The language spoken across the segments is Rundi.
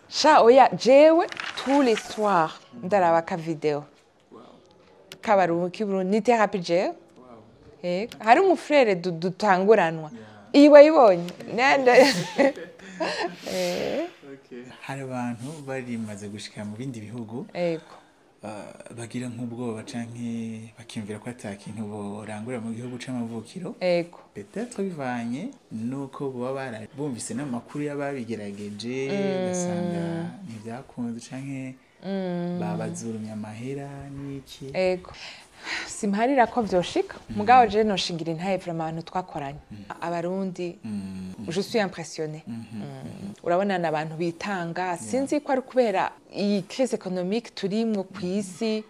sha oya jewe tous les soirs ndaraba ka video Kiburundi ni therapie jewe hari umufrere dutanguranwa iyi wayibonye nande hari abantu barimaze gushika mu bindi bihugu bagira nk'ubwoba canke bakimvira ko atakintu borangura mu gihugu c'amavukiro peut-être bivanye nuko boba barabumvise n'amakuru y'ababigerageje gasanga ntibyakunze canke babazurumya amahera n'iki simharira ko vyoshika mugabo je noshingira intaye vraiment abantu twakoranye abarundi je suis impressionné urabona n'abantu bitanga sinzi ko ari kubera iyi crise économique turimwo kwisi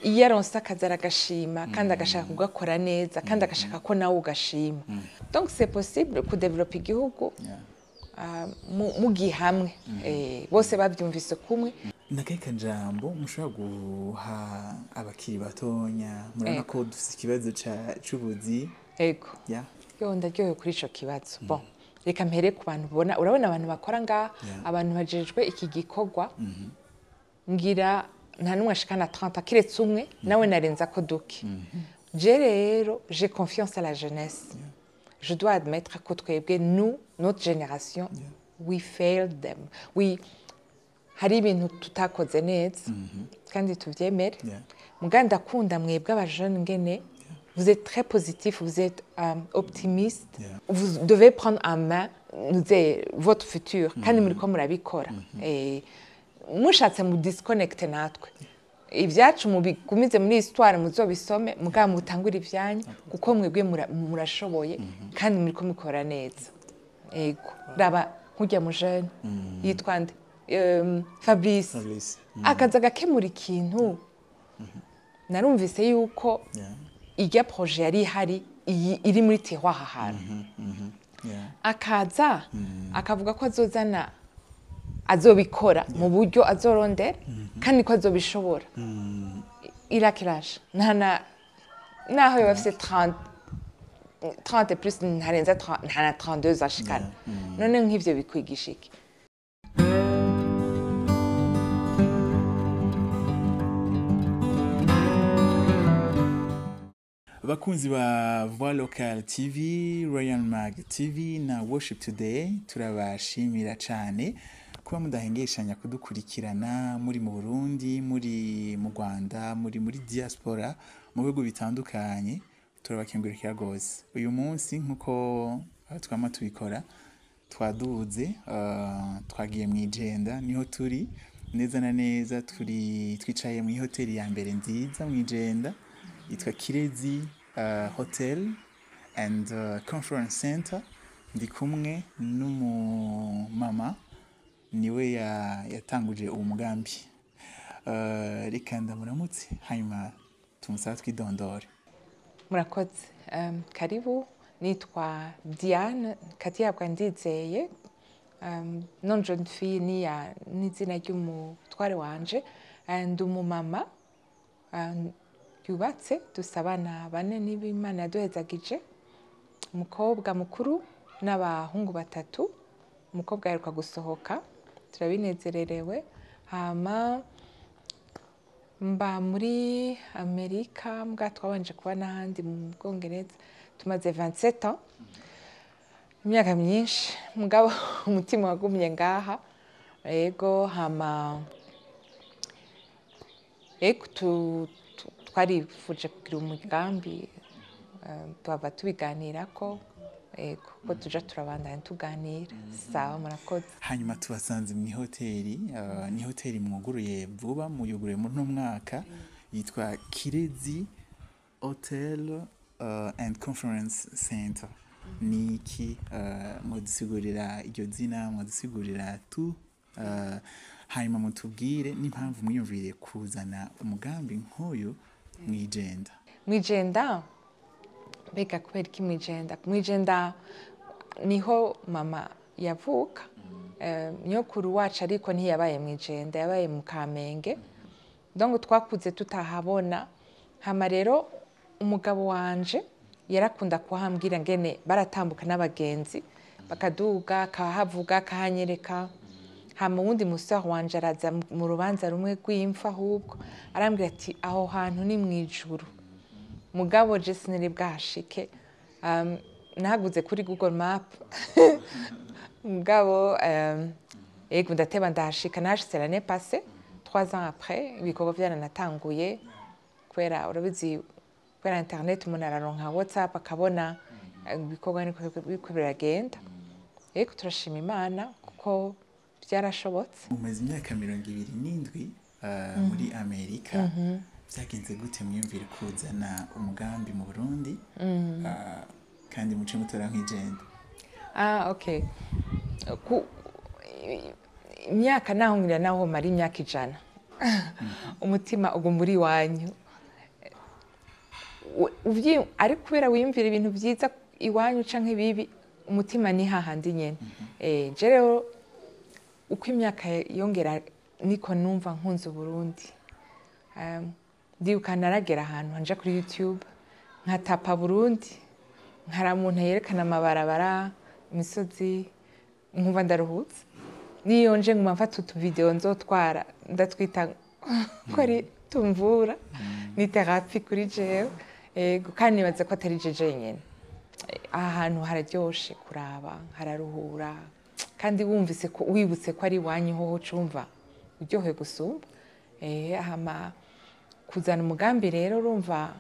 iyo aronse akazi aragashima kandi agashaka kugakora neza kandi agashaka ko nawe ugashima donc c'est possible kudevelopa igihugu mugiye hamwe bose bavyumvise kumwe nakaye kajambo mushobora guha abakiri batonya murana ko dufite ikibazo c'ubuzi yo ndaryohewe kuri ico kibazo bon reka mpere ku bantu bona urabona abantu bakora nga abantu bajejwe iki gikorwa ngira nta numwe ashikana 30 kiretse umwe nawe narenza ko duke je rero j'ai confiance à la jeunesse je dois admettre que twebwe nous notre génération we failed them hari ibintu tutakoze neza kandi tuvyemere muganda kunda mwebwe abajene ngene vous êtes très positif vous êtes optimiste vous devez prendre en main votre futur kandi muriko murabikora mushatse mu disconnect natwe ibyacu mubigumize muri histoire muzobisome mugaba mutangura ivyanya kuko mwebwe murashoboye kandi muriko mukora neza raba nkujya mu jeune yitwa nde Fabrice akaza gakemura ikintu narumvise yuko ijya projet yari hari iri muri terroir ahantu akaza akavuga ko azobikora mu buryo azorondera kandi ko azobishobora irakiraje naho yabafise 30 plus ntarenza 32 ashikana none nk'ivyo bikwigisha iki Bakunzi ba Voix Locale TV, Royal Mag TV na Worship Today turabashimira cyane kuba mudahengeshanya kudukurikirana muri mu Burundi, muri mu Rwanda, muri diaspora mu bihugu bitandukanye turabakengurikira gose. Uyu munsi nkuko twama tubikora twaduze twagiye mu Igenda niho turi neza na neza twicaye mu hoteli ya mbere nziza mu Igenda yitwa Kirezi Hotel and Conference Center ndi kumwe n'umumama niwe yatanguje uwo mugambi reka ndamuramutse hanyuma tumusaba twidondore. Murakoze karibu nitwa Diane Katiyabwa Ndizeye non jeune fille n'izina ry'umutware wanje and umumama yubatse dusabana bane n'Imana yaduhezagije umukobwa mukuru n'abahungu batatu umukobwa yaruka gusohoka turabinezererewe hama mba muri Amerika mbwa twabanje kuba n'ahandi mu Bwongereza tumaze 27 ans imyaka myinshi mugabo umutima wagumye ngaha yego hama twarifuje kugira umugambi baba tubiganira ko tuja turabandanya tuganira sawa murakoze. Hanyuma tubasanze mu hoteli ni hoteli mwuguruye vuba muyuguruye mu mwaka yitwa Kirezi Hotel and Conference Center. Niki mudusigurira iryo zina mudusigurira tu hanyuma mutubwire n'impamvu mwiyumviriye kuzana umugambi nk'uyu Mwijenda beka kubera iki Mwijenda niho mama yavuka nyokuru wacu ariko ntiyabaye Mwijenda yabaye mu Kamenge donc twakuze tutahabona hama rero umugabo wanje yarakunda kuhambwira ngene baratambuka n'abagenzi bakaduga kahavuga kahanyereka hama uwundi musore wanje araza mu rubanza rumwe rw'imfa ahubwo arambwira ati aho hantu ni mwijuru mugabo je sinari bwashike nahaguze kuri Google Map mugabo ego ndateba ndahashika nashitse l'année passée 3 ans après ibikorwa byaranatanguye kubera urabizi kubera internet umuntu araronka WhatsApp akabona ibikorwa niko biragenda ego turashima Imana kuko byarashobotse. Umaze imyaka 27 muri Amerika byagenze gute mwiyumvira kuzana umugambi mu Burundi kandi muce mutora nk'igenda? Okay. Imyaka naho ngira naho mari imyaka 100 umutima ugo muri wanyu ari kubera wiyumvira ibintu byiza iwanyu canke bibi umutima ni hahandi nyene je rero uko imyaka yongera niko numva nkunze Burundi ndibuka naragera ahantu nja kuri YouTube nkatapa Burundi nkaramuntu yerekana amabarabara imisozi nkumva ndaruhutse niyo nje nguma mfata utu video nzotwara ndatwita ko ari tumvura ni therapy kuri jewe kandi nibaza ko atari jeje nyene ahantu hararyoshe kuraba hararuhura kandi wumvise ko wibutse ko ari wanyu ho cumva uryohe gusumba hama kuzana umugambi rero urumva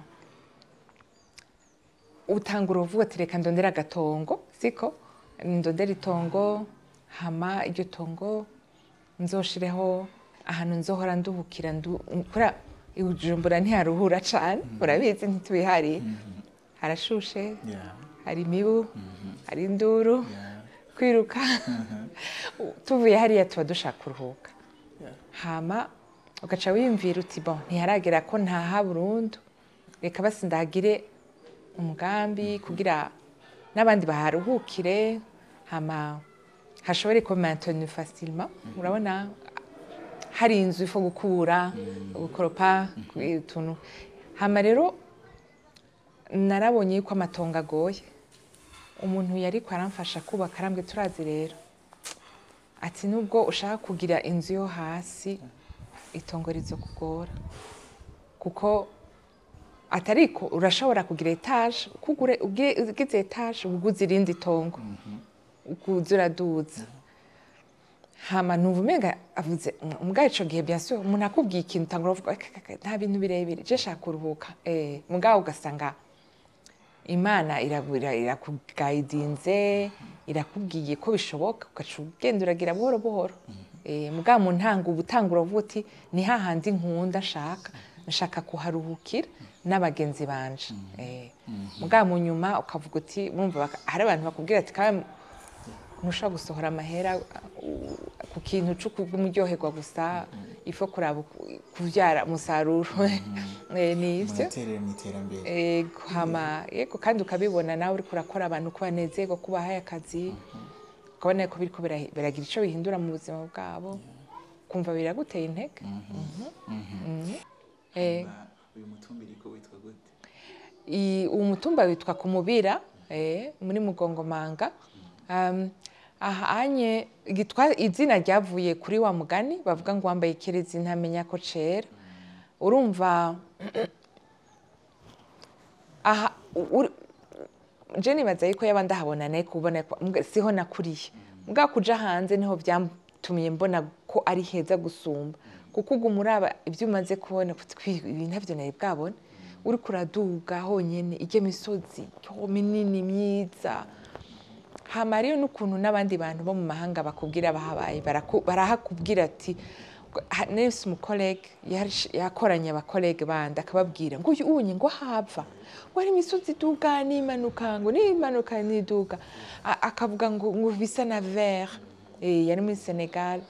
utangura uvuga ati reka ndondera agatongo siko ndondera itongo hama iryo tongo nzoshireho ahantu nzohora nduhukira kura Bujumbura ntiharuhura cane urabizi ntitubihari harashushe hari imibu hari induru kwiruka tuvuye hariya tuba dushaka kuruhuka hama ugaca wiyumvira uti bon ntiharagera ko ntaha Burundu reka basi ndagire umugambi kugira n'abandi baharuhukire hama hashobore ko maintenir facilement urabona hari inzu ifo gukura gukoropa utuntu hama rero narabonye ko amatongo agoye umuntu yari kwaramfasha kubaka arambwe turazi rero ati nubwo ushaka kugira inzu yo hasi itongo rizo kugora kuko atariko urashobora kugira etage kugure ugize etage uguze irindi tongo ukuzura duza hama nuvumenga avuze mugaye ico gihe bien sûr umuntu akubwiye ikintu tangura uvuga nta bintu birebire je shaka kuruhuka mugawe ugasanga Imana irakugaidinze irakubwiye ko bishoboka ugaca ugenda uragira buhoro buhoro mugawe mu ntango ubutangura uvuga uti ni hahandi nkunda nshaka kuharuhukira n'abagenzi banje mugawe mu nyuma ukavuga uti mumva hari abantu bakubwira ati kandi ntushobora gusohora amahera ku kintu cyo kumuryoherwa gusa ifo kuraba kuvyara umusaruro nivyo hama yego kandi ukabibona nawe uri kurakora abantu ko banezerwa kubahaye akazi ukabona ko biriko biragira ico bihindura mu buzima bwabo kumva biraguteye intege. Uyu mutumba iriko witwa gute? Umutumba witwa Kumubira muri Mugongomanga. Ahanye izina ryavuye kuri wa mugani bavuga ngo wambaye ikirezi ntamenya ko cera urumva aha je nibaza yuko yabandi habona naye kubona siho nakuriye muga kuja hanze niho byamtumiye mbona ko ari heza gusumba kuko ugumuraba ibyo umaze kubona ibi ntavyo naye bwabone uri kuraduga honyene ije misozi minini myiza hama rero n'ukuntu n'abandi bantu bo mu mahanga bakubwira bahabaye barahakubwira ati nese umukolege yakoranye abakolege bandi akababwira ngo uyu unye ngo hava wari imisozi iduga n'imanuka ngo n'imanuka n'iduga akavuga ngo bisa na vert yari muri Senegal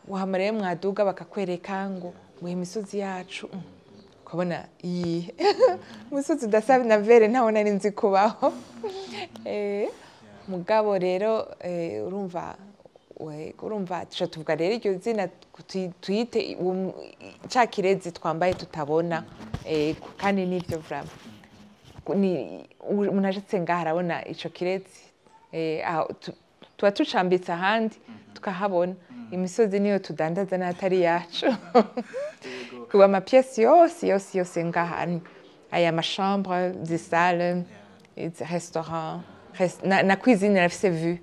wahama rero mwaduga bakakwereka ngo imisozi yacu ukabona iyi umusozi udasabe na vert ntaho nari nzi kubaho mugabo rero urumva tuvuga rero iryo zina tuyite ca kirezi twambaye tutabona kandi nivyo vrama umuntu ajetse ngaha arabona ico kirezi tuba tucambitse ahandi tukahabona imisozi niyo tudandaza n'atari yacu kuba amapièce yose ngaha aya machambre des salles restaurant na cuisine rafise vue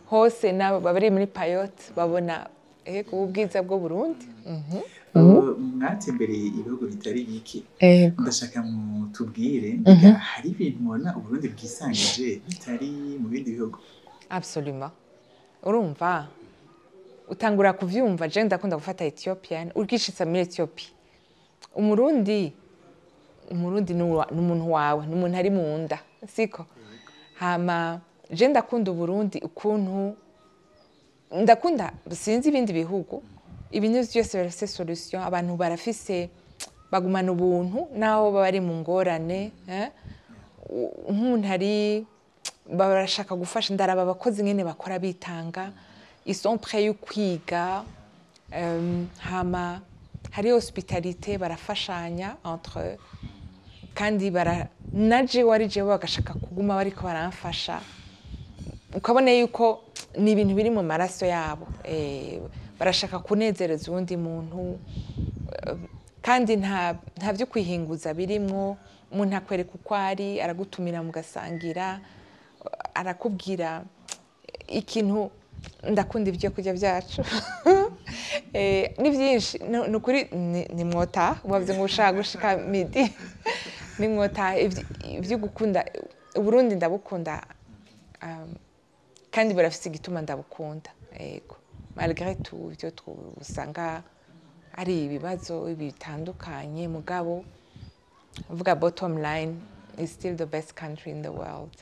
hose nabo bari muri payotte babona ubwiza bwo Burundi. mwatembereye ibihugu bitari bike ndashaka mutubwire hari ibintu mubona Uburundi bwisangije bitari mu bindi bihugu? Absolument. Urumva utangura kuvyumva je ndakunda gufata Ethiopian urikishitsa muri Ethiopia umurundi ni umuntu wawe ni umuntu ari mu nda siko hama je ndakunda Uburundi ukuntu ndakunda sinzi ibindi bihugu ibintu byose barafise solution abantu barafise bagumana ubuntu naho bari mu ngorane nk'umuntu ari barashaka gufasha ndaraba abakozi nyene bakora bitanga ils sont prêts yo kwiga hama hari hospitalité barafashanya entre kandi naje warije bagashaka kuguma bariko baramfasha ukabona yuko ni ibintu biri mu maraso yabo barashaka kunezereza uwundi muntu kandi nta byo kwihinguza birimwo umuntu akwereka uko ari aragutumira mugasangira arakubwira ikintu ndakunda ibyo kurya byacu ni byinshi nukuri ni mwota wavuze ngo ushaka gushika midi ni mwota ibyo gukunda Burundi ndabukunda kandi barafise igituma ndabukunda yego malgré tout ibyo usanga ari ibibazo bitandukanye mugabo uvuga bottom line is still the best country in the world.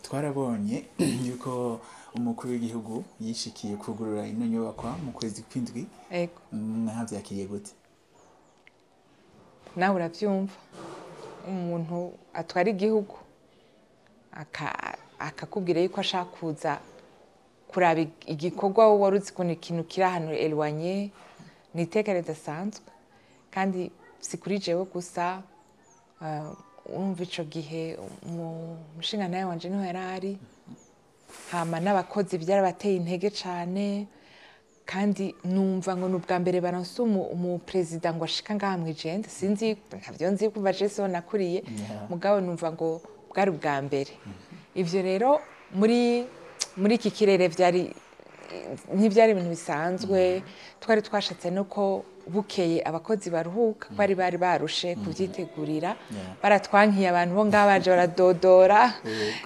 Twarabonye yuko umukuru w'igihugu yishikiye kugurura ino nyubakwa mu kwezi kw'indwi mwavyakiriye gute? Nawe uravyumva umuntu atwara igihugu akakubwira yuko ashaka kuza kuraba igikorwa wari uzi ko ni ikintu kiri ahantu elwanye ni iteka ridasanzwe kandi si kuri jewe gusa urumva ico gihe umushinga nawe wanje niho yari ari hama n'abakozi byarabateye intege cane kandi numva ngo n'ubwa mbere baronse umuperezida ngo ashika ngaha mw'ijenda sinzi ntavyo nzi kuva je so nakuriye mugabo numva ngo bwari ubwa mbere ivyo rero muri iki kirere ntibyari ibintu bisanzwe twari twashatse nuko bukeye abakozi baruhuka bari barushe kubyitegurira baratwankiye abantu bo ngaha baje baradodora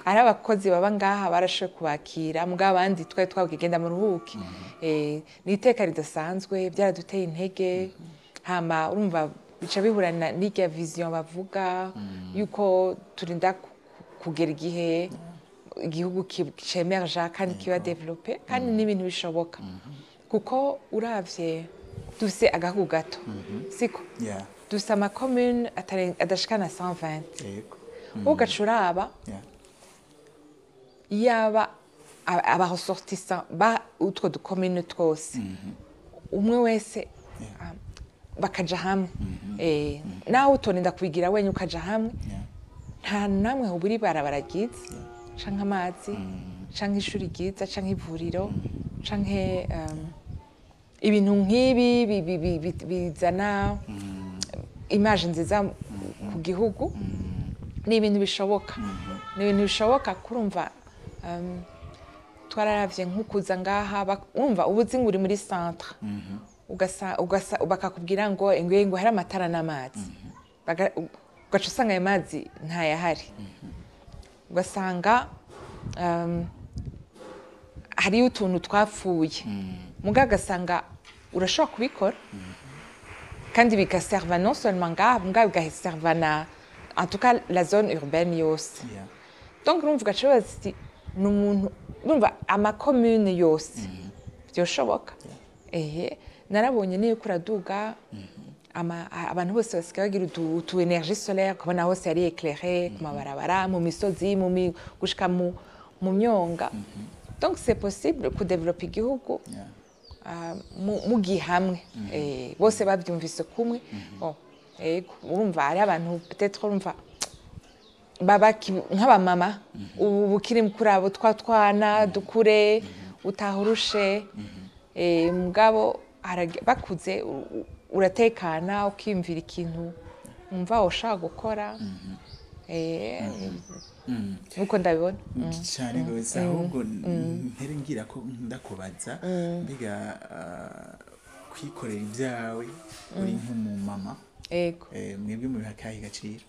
ari abakozi baba ngaha barashoboye kubakira mugabo abandi twari twabwigenda mu ruhuke ni iteka ridasanzwe byaraduteye intege hama urumva bica bihurana n'irya vision bavuga yuko turinda kugera igihe igihugu cemerja kandi kiba develope kandi n'ibintu bishoboka kuko uravye dufise agahugu gato siko dufise amacommune adashika na 120 ugaca uraba yaba abaressortissants ba utwo ducommune twose umwe wese bakaja hamwe nawe utorinda kubigira wenye ukaja hamwe nta namwe uburi barabara ryiza canke amazi canke ishuri ryiza canke ivuriro canke ibintu nk'ibi bizana image nziza ku gihugu ni ibintu bishoboka kurumva twararavye nk'ukuza ngaha urumva ubuzi ngo uri muri centre bakakubwira ngo ngo hari amatara n'amazi ugaca usanga ayo mazi ntayahari ugasanga hariyo utuntu twapfuye muga gasanga urashobora kubikora kandi bigaserva non seulement ngaha muga bigaserva na en tout cas la zone urbaine yose donc urumva ugaca wibaza uti ni umuntu urumva amacommune yose byoshoboka narabonye niyo kuraduga abantu bose basigaye bagira utu energie solaire kubona hose yari éclairé ku mabarabara mu misozi gushika mu myonga donc c'est possible kudévelopper igihugu mugiye hamwe bose bavyumvise kumwe urumva hari abantu peut-être urumva baba nk'abamama ubu bukiri kuri abo twana dukure utahurushe mugabo bakuze uratekana ukimvira ikintu umva ushaka gukora nuko ndabibona cyane rwose ahubwo mpere ngira ko ndakubaza mbega kwikorera ibyawe uri nk'umumama yego mwebwe mu bihakaye gaciro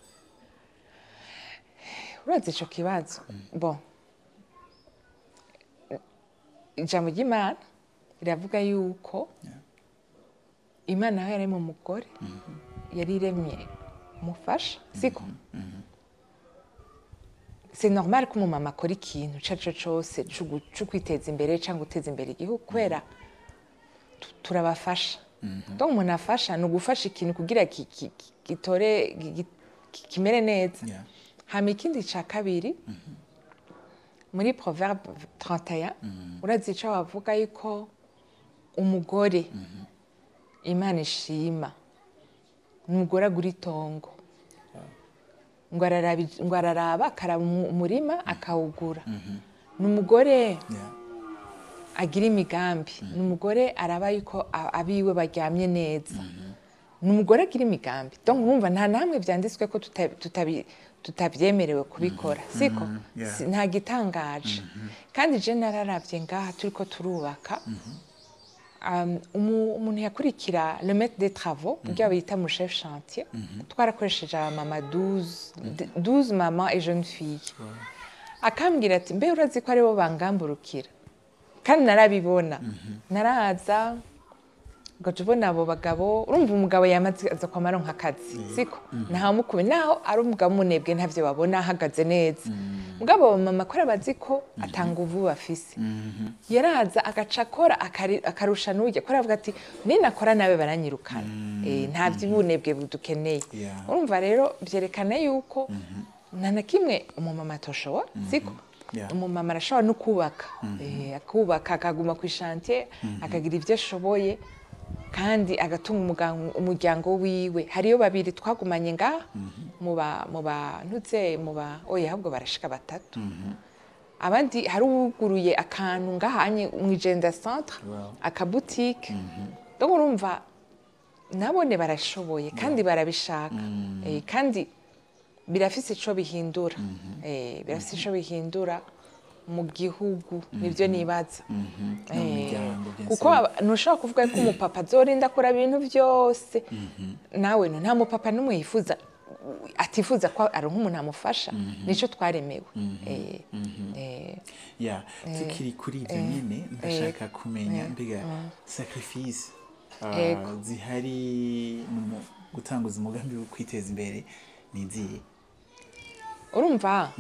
urazi ico kibazo bon ijambo ry'Imana riravuga yuko Imana aho yaremye umugore yariremye umufasha siko c'est normal ko umumama akora ikintu caco cose co kwiteza imbere cyangwa guteza imbere igihugu kubera turabafasha donc umuntu afasha ni ugufasha ikintu kugira gitore kimere neza hama ikindi ca kabiri muri proverbe 31 urazi ico bavuga yuko umugore Imana ishima umugore agura itongo ngo araraba akaraba umurima akawugura ni umugore agira imigambi ni umugore araba yuko abiwe baryamye neza ni umugore agira imigambi donc urumva nta namwe byanditswe ko tutabyemerewe kubikora siko nta gitangaje kandi je nararavye ngaha turiko turubaka umuntu yakurikira le maître des travaux byo bita mu chef chantier twarakoresheje mama 12 maman et jeune fille akambwira ati mbe urazi ko aribo bangamburukira kandi narabibona naraza gacubona abo bagabo urumva umugabo yamaze aza kwamara nk'akazi siko nta mukube naho ari umugabo munebwe ntavyo babona ahagaze neza mugabo mama kora baziko atanga uvu bafise yaraza agaca akora akarusha n'ujya kora avuga ati ninakora nabe baranyirukana nta by'ubunebwe budukeneye urumva rero byerekana yuko nta na kimwe umumama atoshobora siko umumama arashobora no kubaka akubaka akaguma ku chantier akagira ibyo ashoboye kandi agatunga umuryango wiwe hariyo babiri twagumanye ngaha oya ahubwo barashika batatu abandi hari uguruye akantu ngahanye mu Igenda Centre akaboutique donc urumva nabone barashoboye kandi barabishaka kandi birafise ico bihindura birafise ico bihindura mu gihugu nibyo nibaza kuko ntushobora kuvuga ko umupapa azorinda akora ibintu byose nawe nta mupapa n'umwe yifuza atifuza ko ari nk'umuntu amufasha nico twaremewe tukiri kuri ibyo nyine ndashaka kumenya mbega sacrifice zihari mu gutanguza umugambi wo kwiteza imbere niziye urumva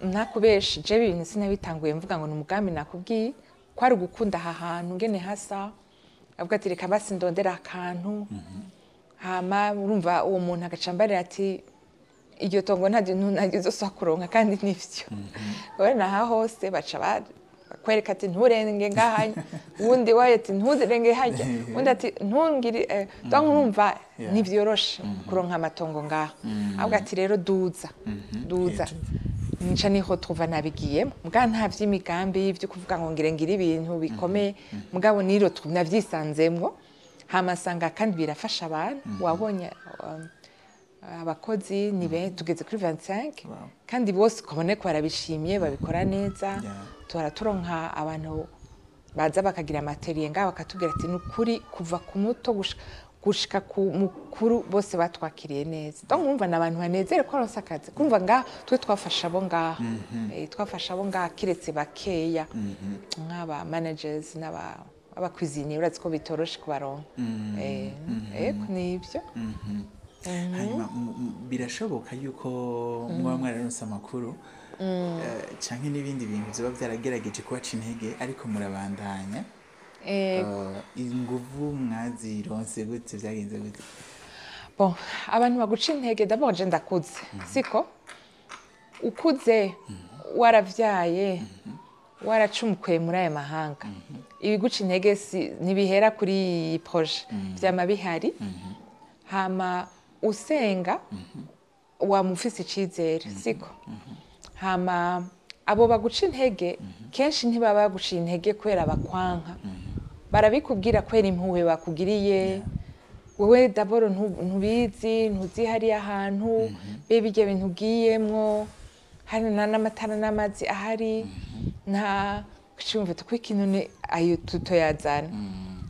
nakubesha je ibintu sinabitanguye mvuga ngo n'umugambi nakubwiye ko ari gukunda aha hantu ngene hasa avuga ati reka basi ndondera akantu hama urumva uwo muntu agacambarira ati iryo tongo ntagize kuronka kandi nivyo urabona aha hose baca kwereka ati nturenge ngahanya uwundi wayo ati ntuzirenge hajya undi ati ntungiri donc urumva ntivyoroshe kuronka amatongo ngaha avuga ati rero duza nica niho tuva nabigiyemo mbwa nta vy'imigambi y'ivyo kuvuga ngo ngire ibintu bikomeye mugabo niro navyisanzemwo hamasanga kandi birafasha abantu wabonye abakozi nibe tugeze kuri 25 kandi bose ukabone ko barabishimye babikora neza turonka abantu baza bakagira materiel ngaho bakatubwira ati nukuri kuva ku muto gushika ku mukuru bose batwakiriye neza donc umva nabantu banezere ko aronse akazi kumva nga twe twafasha abo ngaha twafasha abo ngaha kiretse bakeya nk'aba managers aba cuisinier urazi ko bitoroshe kubaronka nibyo hanyuma birashoboka yuko muba mwararonse amakuru canke n'ibindi bintu vyoba vyaragerageje kubaca intege ariko murabandanya inguvu mwazironse gute vyagenze gute bon abantu baguca intege d'abord je ndakuze siko ukuze waravyaye waracumukuye muri aya mahanga ibiguca intege ntibihera kuri projet vyama bihari hama usenga wamufise icizere siko hama abo baguca intege kenshi ntibaba baguciye intege kubera bakwanka barabikubwira kubera impuhwe bakugiriye wowe daboro ntubizi ntuzi hariya ahantu bebe ibyo bintu ugiyemwo hari n'amatara n'amazi ahari nta cyumva tukwikinone ayo tutoyazana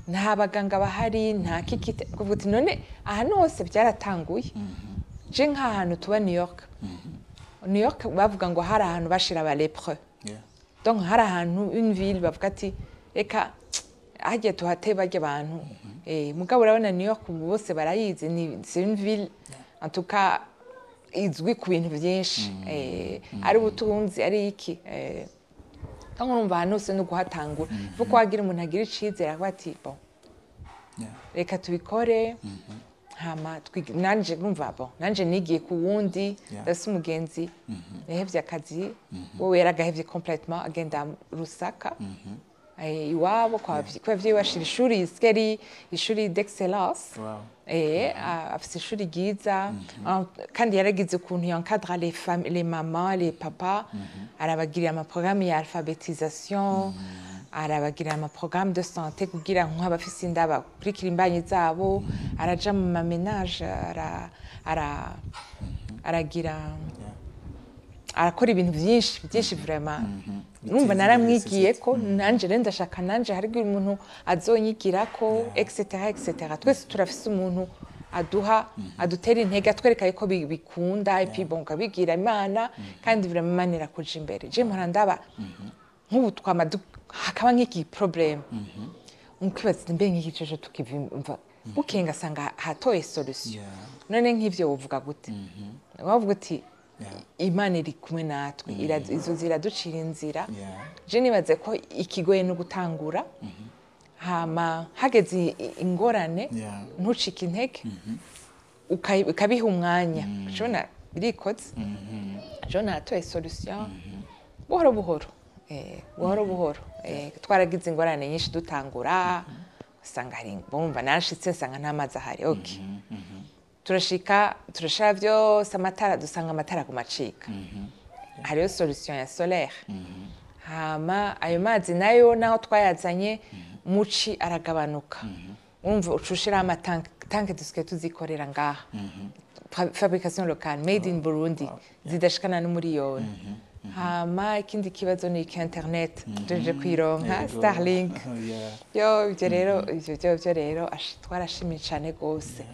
nta baganga bahari nta kikite kuvuga none ahantu hose byaratanguye je nk'ahantu tuba New York bavuga ngo hari ahantu bashira aba lépreux donc hari ahantu une ville bavuga ati eka hagiye tuhateba abantu mugabo urabona New York bose barayizi ni une ville en tout cas izwi ku bintu byinshi ari ubutunzi ari iki donc urumva ahantu hose no guhatangura kuko wagira umuntu agira icizere avuga ati bon reka tubikore hama nanje numva bon nanje nigiye ku wundi dasi umugenzi yahevye akazi wowe yaragahevye complètement agenda Rusaka iwabo kwa vyibashira ishuri iskeri ishuri d'excellence afise ishuri ryiza kandi yaragize ukuntu yankadra les mamans les papas arabagirira ama programme ya alphabétisation arabagirira ama programme de santé kugira nk'abafise indaba kurikira imbanyi zabo araja mu mamenage aragira arakora ibintu byinshi vraiment numva naramwigiye ko nanje renda shaka nanje hari umuntu azonyigirako etc twese turafise umuntu adutera intege atwereka yuko bikunda et puis bon kabigira Imana kandi vraiment Imana irakuja imbere je mpora ndaba nk'ubu twama hakaba nk'iki problem unkibaza mbe nk'igiceje tukivimva bukenga sanga hatoye solution none nk'ivyo wovuga gute wavuga uti Imana iri kumwe natwe izo ziraducira inzira je nibaze ko ikigoye no gutangura hama hageze ingorane ntucike intege ukabiha umwanya jona birikoze jona hatoye solution buhoro buhoro twaragize ingorane nyinshi dutangura usanga hari bomba nashitse nsanga nta mazi ahari okay turashika vyose amatara dusanga amatara kumacika hariyo solution ya solaire hama ayo mazi nayo naho twayazanye muci aragabanuka umva ucushira amatanke duske tuzikorera ngaha fabrication locale made in Burundi zidashikana no miliyoni hama ikindi kibazo ni internet tuje kwironka Starlink yo ivyo rero twarashimye cyane gose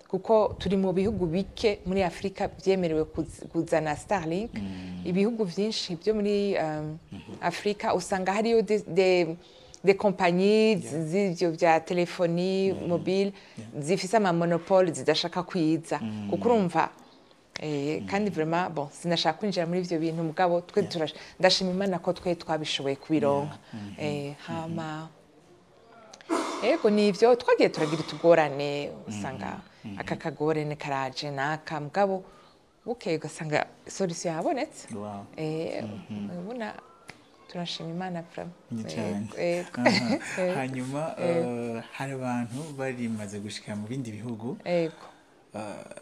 kuko turi mu bihugu bike muri Afrika byemerewe kuzana Starlink ibihugu byinshi byo muri Afrika usanga hariyo des compagnies z'ivyo bya telephony mobile zifise ama monopole zidashaka kwiza kuko urumva kandi vraiment bon sinashaka kwinjira muri ivyo bintu mugabo twe ndashima Imana ko twe twabishoboye kubironka hama ego nivyo twagiye turagira utugorane usanga aka kagorane karaje naka mugabo bukeye ugasanga solution yabonetse ubona turashima Imana hanyuma hari abantu bari maze gushika mu bindi bihugu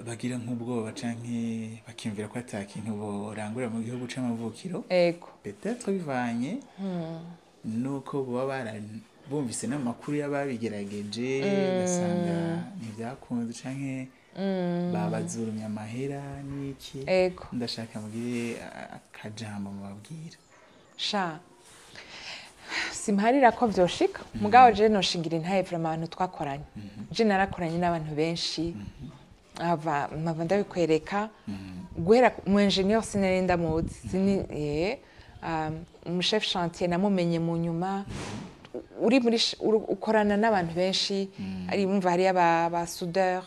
bagira nk'ubwoba canke bakimvira ko atakintu borangura mu gihugu c'amavukiro peut-être bivanye nuko baba bumvise n'amakuru y'ababigerageje ugasanga ntibyakunze canke babazurumye amahera n'iki ndashaka mugire akajambo mubabwira sha simharira ko vyoshika mugabo je noshingira intaye vraiment abantu twakoranye je narakoranye n'abantu benshi mpava ndabikwereka guhera mu ingénieur sinarenda muzi chef chantier namumenye mu nyuma uri muri ukorana n'abantu benshi ari mumva hari aba soudeur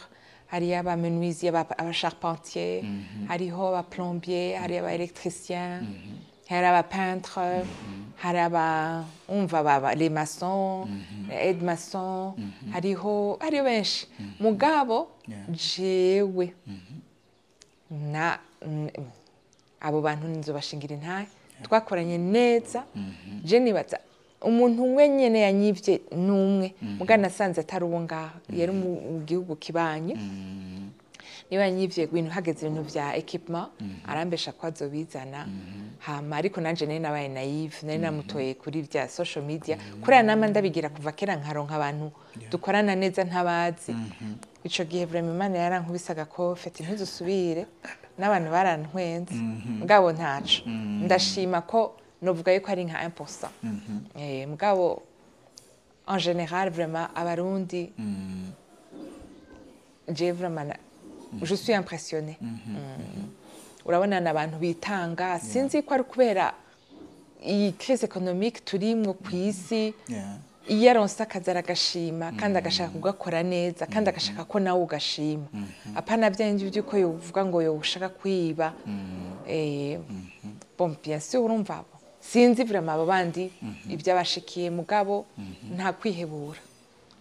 hari aba menuisier aba charpentier hariho aba plombier hari aba électricien hari aba peintre hari aba umva les maçons aide maçons hariho benshi mugabo jewe na abo bantu nzobashingira intahe twakoranye neza je nibaza umuntu umwe nyene yanyivye numwe mugana nasanze atari uwo ngaho yari mu gihugu kibanye niba yanyivye ibintu hageze ibintu vya equipment arambesha ko azobizana hama ariko nanje nari nabaye naive nari namutoye kuri vya social media kuriya nama ndabigira kuva kera nkaronka abantu dukorana neza ntabazi ico gihe vraiment Imana yarankubisaga ko fete ntizusubire n'abantu barantwenze mugabo ntaco ndashima ko novuga yuko ari nka 1%. Mugabo en général vraiment abarundi j'ai vraiment je suis impressionnée. Urabona n'abantu bitanga sinzi ko ari kubera iyi crise économique turimwo kw'isi iyo aronse akazi aragashima kandi agashaka kugakora neza kandi agashaka ko nawe ugashima apana vyanje vyuko yovuga ngo yoshaka kwiba bon bien sûr urumva sinzi vraiment abo bandi ibyabashikiye mugabo nta kwihebura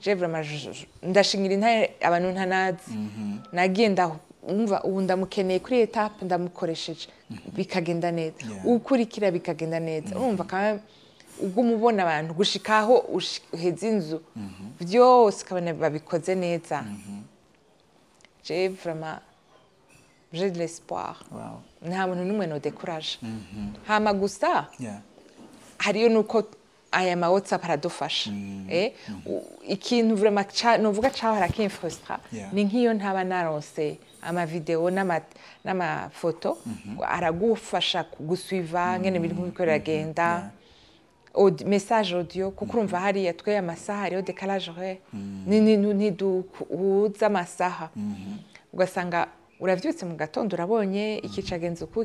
je vraiment ndashingira intare abantu ntanazi nagiye umva ubu ndamukeneye kuri etape ndamukoresheje bikagenda neza ukurikira bikagenda neza urumva kandi ubwo umubona abantu gushikaho uheze inzu byose kabone babikoze neza je vraiment j'ai de l'espoir nta muntu n'umwe no décourage hama gusa hariyo nuko aya ma WhatsApp aradufasha ikintu vraiment novuga caho harakimfrustra ni nkiyo ntaba naronse ama video n'ama photo aragufasha kugusuiva ngene ibintu bikoragenda message audio kuko urumva hariya twe amasaha hariyo décalage horaire ntiduhuza amasaha ugasanga uravyutse mu gatondo urabonye ikicagenze uku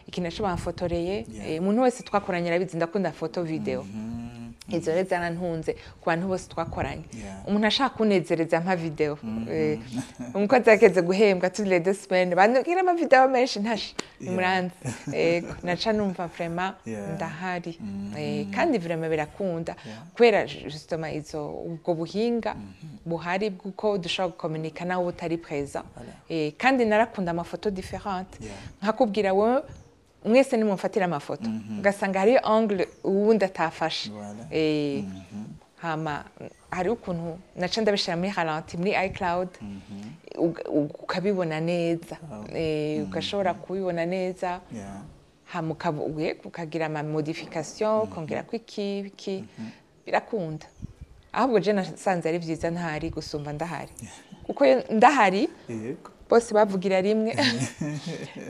ikintu bamfotoreye umuntu wese twakoranye arabizi ndakunda photo video izo rero zarantunze ku bantu bose twakoranye umuntu ashaka kunezereza mpa video umukozi yakeze guhembwa tous les 2 semaines bandugira ama video menshi ntashi muranze naca numva vraiment ndahari kandi vraiment birakunda kwera justement izo ubwo buhinga buhari bwuko dushobora gukomunika nawe utari présent kandi narakunda amafoto différente nkakubwira wowe mwese nimumfatira amafoto ugasanga hari angle uwundi atafashe hama hari ukuntu naca ndabishira muri ralenti muri iCloud ukabibona neza ugashobora kubibona neza hama ukagira ama modification kongera kwiki birakunda ahubwo je nasanze ari vyiza ntahari gusumba ndahari kuko ndahari bose bavugira rimwe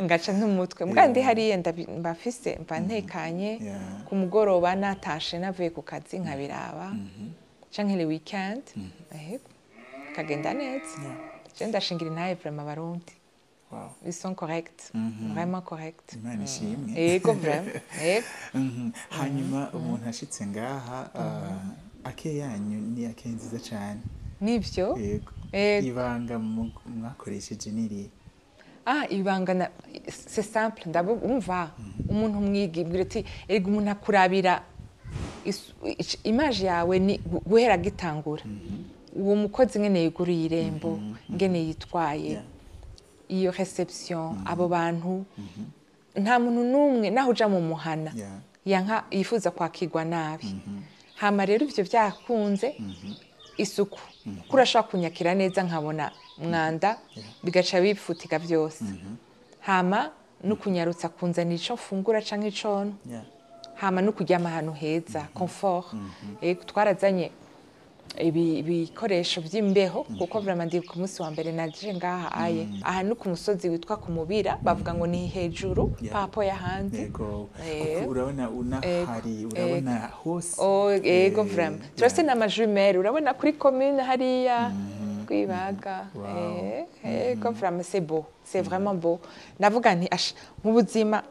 ngaca ntumutwe mbwa ndi hariye mbafise mba ntekanye ku mugoroba natashe navuye ku kazi nkabiraba canke le weekend kagenda neza je ndashingira intaye vraiment abarundi ils sont corrects vraiment corrects ego vraiment hanyuma umuntu ashitse ngaha ake yanyu ni ake nziza cyane nivyo ibanga mwakoresheje niri ibanga c'est simple ndabumva umuntu mwigibwira ati ego umuntu akurabira image yawe ni guhera gitangura uwo mukozi ngene yiguriye irembo ngene yitwaye iyo reception abo bantu nta muntu numwe naho uja mu muhana yanka yifuza kwakirwa nabi hama rero ivyo vyakunze isuku kurashaka kunyakira neza nkabona mwanda bigaca bifutika byose hama no kunyarutsa kunzana ico fungura canke icono hama no kuryama ahantu heza confort twarazanye ibikoresho by'imbeho kuko vraiment ndi ku munsi wa mbere naje ngaha aha no ku musozi witwa ku Mubira bavuga ngo ni hejuru papo ya hanze urabona unahari urabona hose ego vraiment turase na majumere urabona kuri commune hariya kwibaga ego vraiment c'est beau c'est vraiment beau navuga nti nk'ubuzima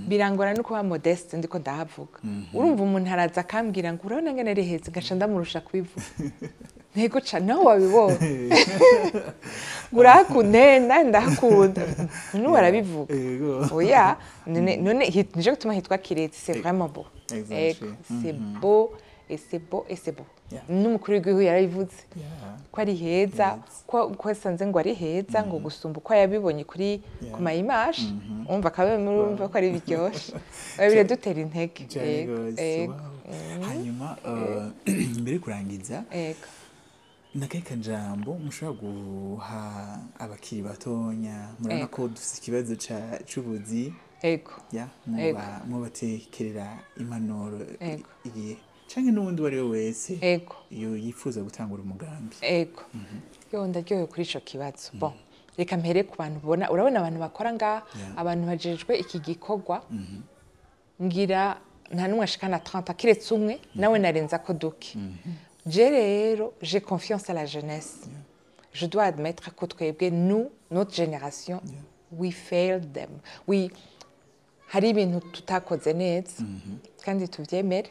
birangora no kuba modeste ndiko ndahavuga urumva umuntu araza akambwira ngo urabona ngene ari heza gaca ndamurusha kubivuga ntego ca nawe wabibonye urakunena ndakunda n'ubu arabivuga oya none nije gutuma hitwa Kiretse c'est vraiment beau c'est beau et c'est beau et c'est beau n'umukuru w'igihugu yarabivuze ko ari heza ko sanze ngo ari heza ngo gusumba uko yabibonye kuri ku ma image umva kabe murumva ko ari biryoshe babire dutera intege hanyuma mbere kurangiza nakahe kajambo mushobora guha abakiri batonya murabona ko dufite ikibazo c'ubuzi ego ya mubatekerera impanuro ego igihe canke n'uwundi uwo ari we wese ego iyo yifuza gutangura umugambi ego ndaryohewe kuri ico kibazo bon reka mpere ku bantu ubona urabona abantu bakora ngaha abantu bajejwe iki gikorwa ngira nta n'umwe ashikana 30 kiretse umwe nawe narenza ko duke je rero j'ai confiance à la jeunesse je dois admettre que twebwe nous notre génération we failed them hari ibintu tutakoze neza kandi tuvyemere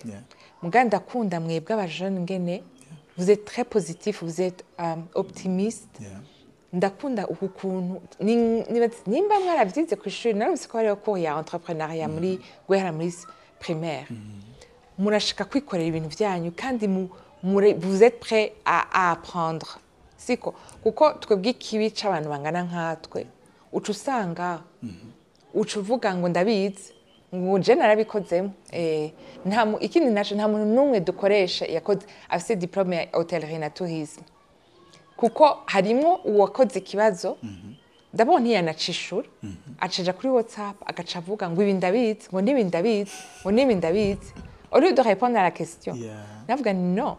muga ndakunda mwebwe abajene ngene vous êtes très positif vous êtes optimiste ndakunda uku kuntu nimba mwaravyize ku ishuri narumvise ko hariho cours ya entrepreneuriat muri guhera muri primaire murashaka kwikorera ibintu vyanyu kandi vous êtes prêt à apprendre siko kuko twebwe ikibi c'abantu bangana nkatwe uca usanga uca uvuga ngo ndabizi ngo je narabikozemo ikindi naco nta muntu n'umwe dukoresha yakoze afise diplome ya hôtellerie na tourisme kuko harimwo uwakoze ikibazo ndabona ntiyanacishura acaja kuri WhatsApp agaca avuga ngo ibi ndabizi ngo nibi ndabizi ngo nibi ndabizi au lieu de répondre à la question navuga non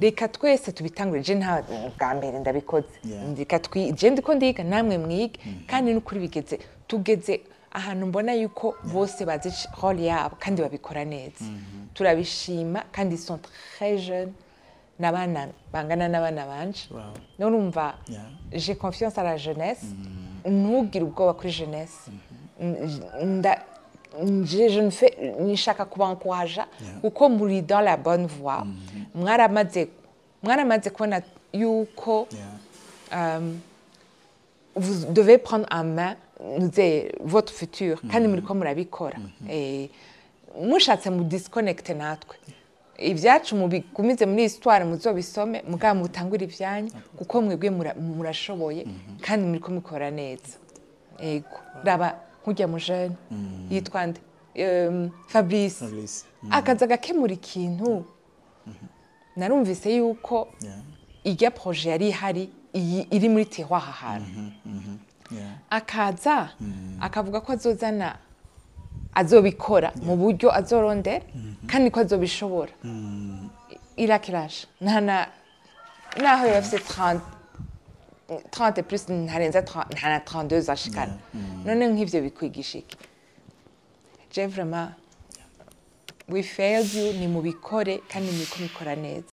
reka twese tubitangure je nta bwa mbere ndabikoze ndika je ndiko ndiga namwe mwige kandi n'ukuri tugeze ahantu mbona yuko bose bazi role yabo kandi babikora neza turabishima kandi ils sont très jeunes n'abana bangana n'abana banje urumva j'ai confiance à la jeunesse ntugire ubwoba kuri jeunesse je ne fais nishaka kubankwaja kuko muri dans la bonne voie mwaramaze kubona yuko vous devez prendre en main votre futur kandi muriko murabikora mushatse mu disconnecte natwe ibyacu mubigumize muri histoire muzobisome mugaba mutangura ivyanyu kuko mwebwe murashoboye kandi muriko mukora neza ego raba nkujya mu jeune yitwa nde Fabrice akaza gakemura ikintu narumvise yuko irya projet yari ihari iri muri terroir ahantu akaza akavuga ko azobikora mu buryo azorondera kandi ko azobishobora irakirasha naho yafise 30 plus ntarenza 32 ashikana none nk'ivyo bikwigisha iki je vraiment we failed you ni mubikore kandi muriko mukora neza